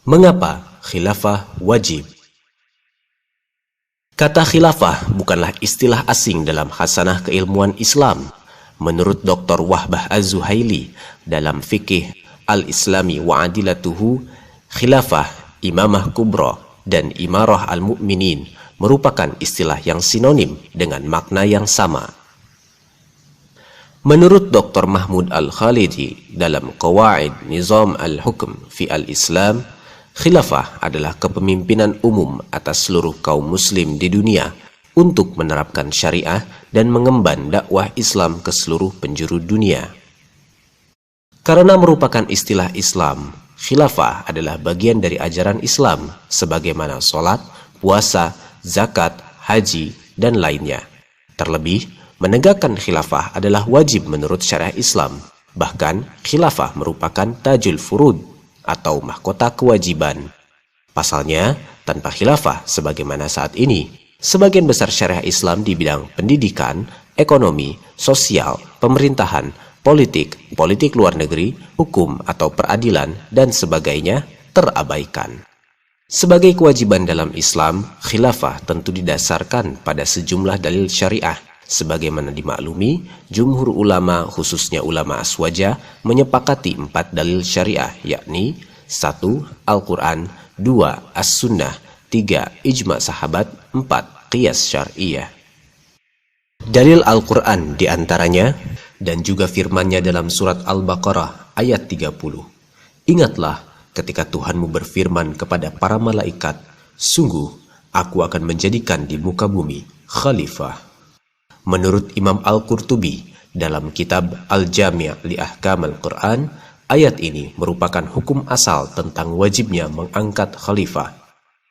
Mengapa khilafah wajib? Kata khilafah bukanlah istilah asing dalam khasanah keilmuan Islam. Menurut Dr. Wahbah Az-Zuhaili dalam Fiqih Al-Islami wa Adilatuhu, khilafah, imamah kubra, dan imarah al-mu'minin merupakan istilah yang sinonim dengan makna yang sama. Menurut Dr. Mahmud Al-Khalidi dalam Qawaid Nizam Al-Hukm fi Al-Islam, khilafah adalah kepemimpinan umum atas seluruh kaum muslim di dunia untuk menerapkan syariah dan mengemban dakwah Islam ke seluruh penjuru dunia. Karena merupakan istilah Islam, khilafah adalah bagian dari ajaran Islam sebagaimana sholat, puasa, zakat, haji, dan lainnya. Terlebih, menegakkan khilafah adalah wajib menurut syariah Islam. Bahkan, khilafah merupakan tajul furud atau mahkota kewajiban. Pasalnya, tanpa khilafah sebagaimana saat ini, sebagian besar syariah Islam di bidang pendidikan, ekonomi, sosial, pemerintahan, politik luar negeri, hukum atau peradilan, dan sebagainya terabaikan. Sebagai kewajiban dalam Islam, khilafah tentu didasarkan pada sejumlah dalil syariah. Sebagaimana dimaklumi, jumhur ulama khususnya ulama aswaja menyepakati 4 dalil syariah, yakni 1. Al-Quran, 2. As-Sunnah, 3. Ijma' sahabat, 4. Qiyas syar'iyah. Dalil Al-Quran diantaranya, dan juga firman-Nya dalam surat Al-Baqarah ayat 30. Ingatlah ketika Tuhanmu berfirman kepada para malaikat, sungguh aku akan menjadikan di muka bumi khalifah. Menurut Imam Al-Qurtubi dalam kitab Al-Jami' li Ahkam Al-Quran, ayat ini merupakan hukum asal tentang wajibnya mengangkat khalifah.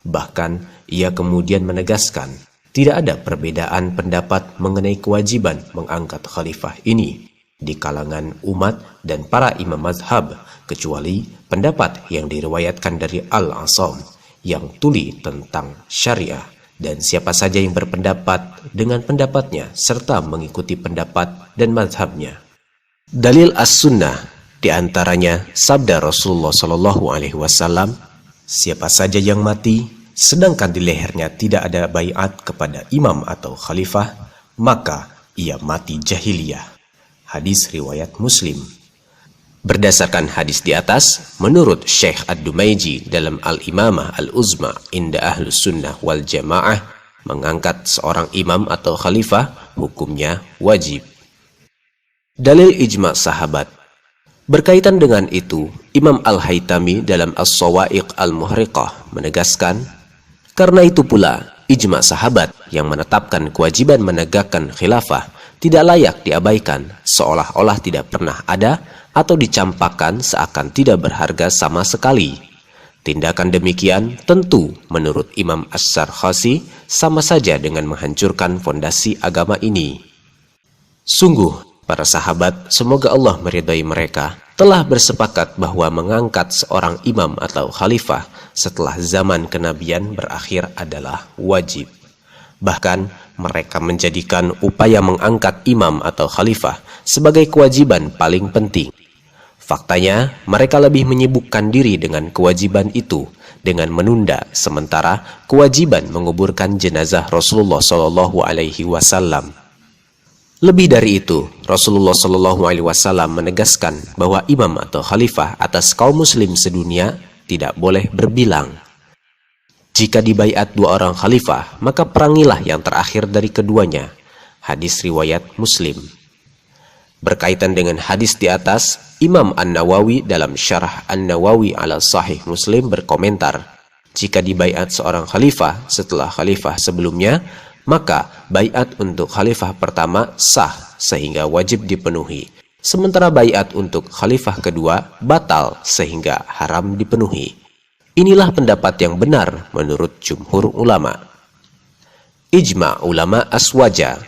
Bahkan ia kemudian menegaskan tidak ada perbedaan pendapat mengenai kewajiban mengangkat khalifah ini di kalangan umat dan para imam mazhab, kecuali pendapat yang diriwayatkan dari Al-Asam yang tuli tentang syariah. Dan siapa saja yang berpendapat dengan pendapatnya serta mengikuti pendapat dan mazhabnya. Dalil As-Sunnah diantaranya sabda Rasulullah SAW, siapa saja yang mati sedangkan di lehernya tidak ada baiat kepada imam atau khalifah, maka ia mati jahiliyah. Hadis riwayat Muslim. Berdasarkan hadis di atas, menurut Syekh Ad-Dumaiji dalam Al-Imamah Al-Uzma inda Ahlus Sunnah wal Jamaah, mengangkat seorang imam atau khalifah hukumnya wajib. Dalil ijma' sahabat. Berkaitan dengan itu, Imam Al-Haytami dalam As-Sawa'iq Al-Muhriqah menegaskan, karena itu pula ijma' sahabat yang menetapkan kewajiban menegakkan khilafah tidak layak diabaikan, seolah-olah tidak pernah ada atau dicampakkan seakan tidak berharga sama sekali. Tindakan demikian tentu menurut Imam As-Sarkhasi sama saja dengan menghancurkan fondasi agama ini. Sungguh, para sahabat, semoga Allah meridai mereka, telah bersepakat bahwa mengangkat seorang imam atau khalifah setelah zaman kenabian berakhir adalah wajib. Bahkan, mereka menjadikan upaya mengangkat imam atau khalifah sebagai kewajiban paling penting. Faktanya, mereka lebih menyibukkan diri dengan kewajiban itu dengan menunda sementara kewajiban menguburkan jenazah Rasulullah SAW. Lebih dari itu, Rasulullah SAW menegaskan bahwa imam atau khalifah atas kaum muslim sedunia tidak boleh berbilang. Jika dibaiat 2 orang khalifah, maka perangilah yang terakhir dari keduanya. Hadis riwayat Muslim. Berkaitan dengan hadis di atas, Imam An-Nawawi dalam Syarah An-Nawawi ala Sahih Muslim berkomentar, jika dibaiat seorang khalifah setelah khalifah sebelumnya, maka baiat untuk khalifah pertama sah sehingga wajib dipenuhi. Sementara baiat untuk khalifah kedua batal sehingga haram dipenuhi. Inilah pendapat yang benar menurut jumhur ulama. Ijma' ulama aswaja.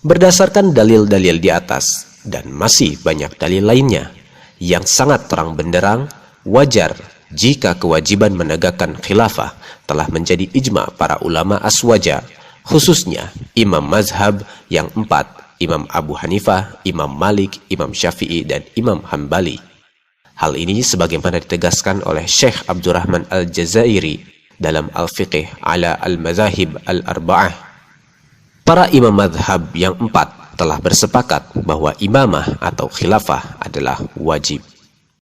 Berdasarkan dalil-dalil di atas dan masih banyak dalil lainnya yang sangat terang benderang, wajar jika kewajiban menegakkan khilafah telah menjadi ijma' para ulama aswaja, khususnya imam mazhab yang 4, Imam Abu Hanifah, Imam Malik, Imam Syafi'i, dan Imam Hambali. Hal ini sebagaimana ditegaskan oleh Syekh Abdurrahman Al-Jazairi dalam Al-Fiqh ala Al-Mazahib Al-Arba'ah. Para imam madhab yang 4 telah bersepakat bahwa imamah atau khilafah adalah wajib.